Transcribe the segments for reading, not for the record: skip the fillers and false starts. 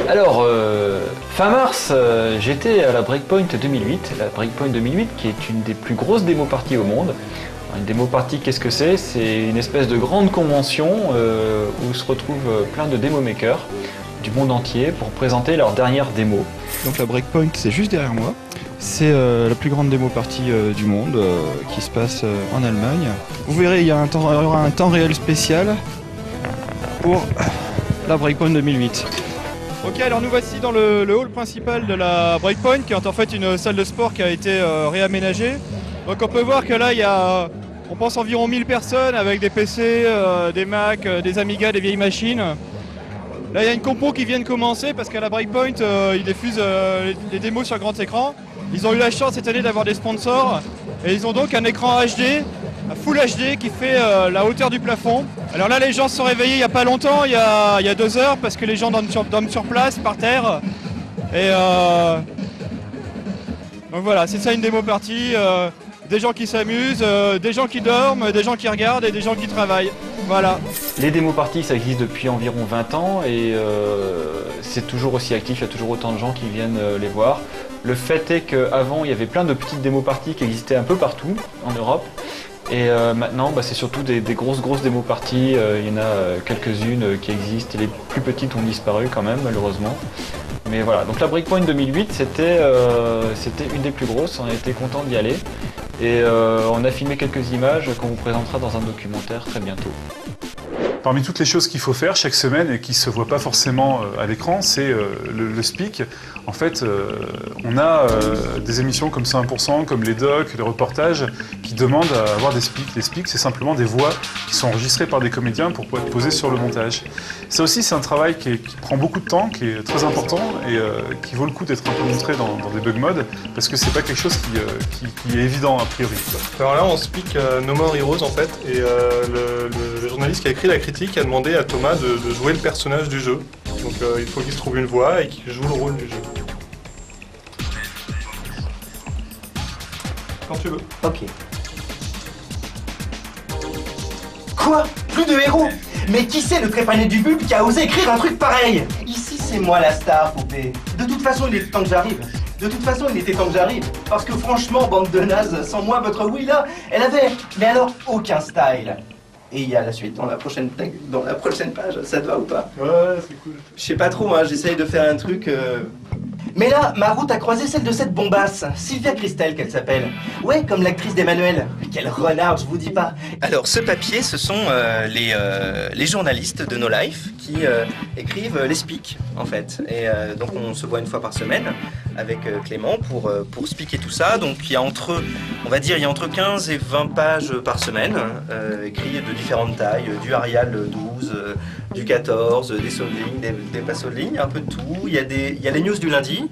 Alors, fin mars, j'étais à la Breakpoint 2008. La Breakpoint 2008 qui est une des plus grosses démo-parties au monde. Une démo-partie, qu'est-ce que c'est? C'est une espèce de grande convention où se retrouvent plein de démo-makers du monde entier pour présenter leurs dernières démos. Donc la Breakpoint, c'est juste derrière moi. C'est la plus grande démo-partie du monde qui se passe en Allemagne. Vous verrez, il y aura un temps réel spécial pour la Breakpoint 2008. Ok, alors nous voici dans le hall principal de la Breakpoint, qui est en fait une salle de sport qui a été réaménagée. Donc on peut voir que là, il y a, on pense, environ 1000 personnes avec des PC, des Mac, des Amiga, des vieilles machines. Là, il y a une compo qui vient de commencer parce qu'à la Breakpoint, ils diffusent les démos sur grand écran. Ils ont eu la chance cette année d'avoir des sponsors et ils ont donc un écran HD, un Full HD qui fait la hauteur du plafond. Alors là, les gens se sont réveillés il n'y a pas longtemps, il y a 2 heures, parce que les gens dorment sur place, par terre. Et donc voilà, c'est ça une démo partie. Des gens qui s'amusent, des gens qui dorment, des gens qui regardent et des gens qui travaillent. Voilà. Les démo parties, ça existe depuis environ 20 ans et c'est toujours aussi actif, il y a toujours autant de gens qui viennent les voir. Le fait est qu'avant, il y avait plein de petites démo parties qui existaient un peu partout en Europe. Et maintenant, c'est surtout des grosses démo parties. Il y en a quelques-unes qui existent. Les plus petites ont disparu quand même, malheureusement. Mais voilà, donc la Breakpoint 2008, c'était une des plus grosses. On a été content d'y aller. Et on a filmé quelques images qu'on vous présentera dans un documentaire très bientôt. Parmi toutes les choses qu'il faut faire chaque semaine et qui ne se voient pas forcément à l'écran, c'est le speak. En fait, on a des émissions comme 100%, comme les docs, les reportages, qui demandent à avoir des speaks. Les speaks, c'est simplement des voix qui sont enregistrées par des comédiens pour pouvoir être posées sur le montage. Ça aussi, c'est un travail qui prend beaucoup de temps, qui est très important et qui vaut le coup d'être un peu montré dans des bug modes, parce que c'est pas quelque chose qui est évident a priori. Alors là, on speak No More Heroes en fait, et le journaliste qui a écrit la critique a demandé à Thomas de jouer le personnage du jeu. Donc il faut qu'il se trouve une voix et qu'il joue le rôle du jeu. Quand tu veux. Ok. Quoi? Plus de héros? Mais qui c'est le trépané du bulbe qui a osé écrire un truc pareil? Ici, c'est moi la star, poupée. De toute façon, il était temps que j'arrive. Parce que franchement, bande de nazes, sans moi, votre Willa, elle avait, mais alors, aucun style. Et il y a la suite dans la prochaine page, ça te va ou pas? Ouais, c'est cool. Je sais pas trop, j'essaye de faire un truc... Mais là, ma route a croisé celle de cette bombasse, Sylvia Christel qu'elle s'appelle. Ouais, comme l'actrice d'Emmanuel. Quelle renarde, je vous dis pas. Alors, ce papier, ce sont les journalistes de No Life qui écrivent les speaks, en fait. Et donc, on se voit une fois par semaine avec Clément pour speaker tout ça. Donc, il y a entre 15 et 20 pages par semaine, écrites de différentes tailles, du Arial 12, du 14, des sauts de ligne, des pas sauts de ligne, un peu de tout. Il y a les news du lundi,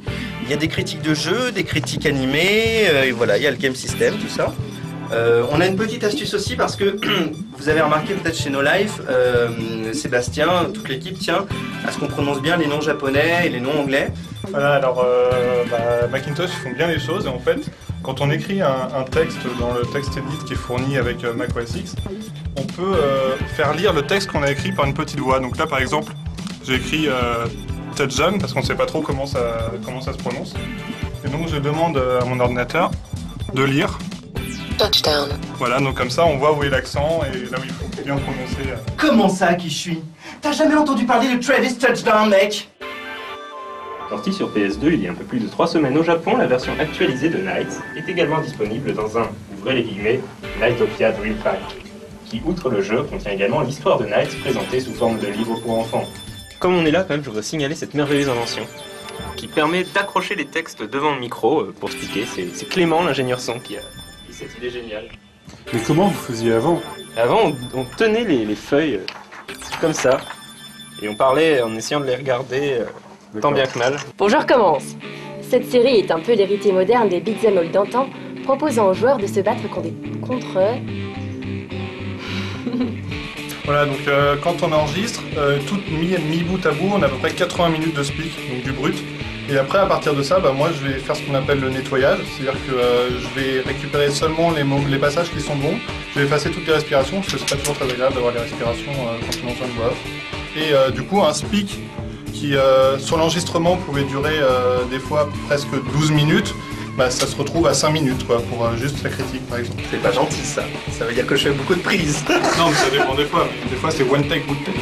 il y a des critiques de jeux, des critiques animées, et voilà, il y a le game system, tout ça. On a une petite astuce aussi parce que vous avez remarqué peut-être chez No Life, Sébastien, toute l'équipe tient à ce qu'on prononce bien les noms japonais et les noms anglais. Voilà, alors Macintosh font bien les choses et en fait, quand on écrit un texte dans le texte edit qui est fourni avec Mac OS X, on peut faire lire le texte qu'on a écrit par une petite voix. Donc là par exemple, j'ai écrit Touchdown parce qu'on ne sait pas trop comment ça se prononce. Et donc je demande à mon ordinateur de lire Touchdown. Voilà, donc comme ça on voit où est l'accent et là où il faut bien prononcer. Comment ça, qui je suis? T'as jamais entendu parler de Travis Touchdown, mec? Sortie sur PS2 il y a un peu plus de 3 semaines au Japon, la version actualisée de Nights est également disponible dans un, ouvrez les guillemets, Nightopia Dream Pack, qui, outre le jeu, contient également l'histoire de Nights présentée sous forme de livre pour enfants. Comme on est là, quand même, je voudrais signaler cette merveilleuse invention qui permet d'accrocher les textes devant le micro pour speaker. C'est Clément, l'ingénieur son, qui a eu cette idée géniale. Mais comment vous faisiez avant? Avant, on tenait les feuilles comme ça, et on parlait en essayant de les regarder tant bien que mal. Bon, je recommence. Cette série est un peu l'héritier moderne des beat'em all d'antan, proposant aux joueurs de se battre contre... Voilà, donc quand on enregistre, tout mis bout à bout, on a à peu près 80 minutes de speak, donc du brut. Et après, à partir de ça, moi je vais faire ce qu'on appelle le nettoyage, c'est-à-dire que je vais récupérer seulement les passages qui sont bons, je vais effacer toutes les respirations, parce que c'est pas toujours très agréable d'avoir les respirations quand on entend une voix off. Et du coup, un speak qui sur l'enregistrement pouvait durer des fois presque 12 minutes, bah, ça se retrouve à 5 minutes quoi, pour juste la critique par exemple. C'est pas gentil ça. Ça veut dire que je fais beaucoup de prises. Non mais ça dépend des fois c'est one take, good take.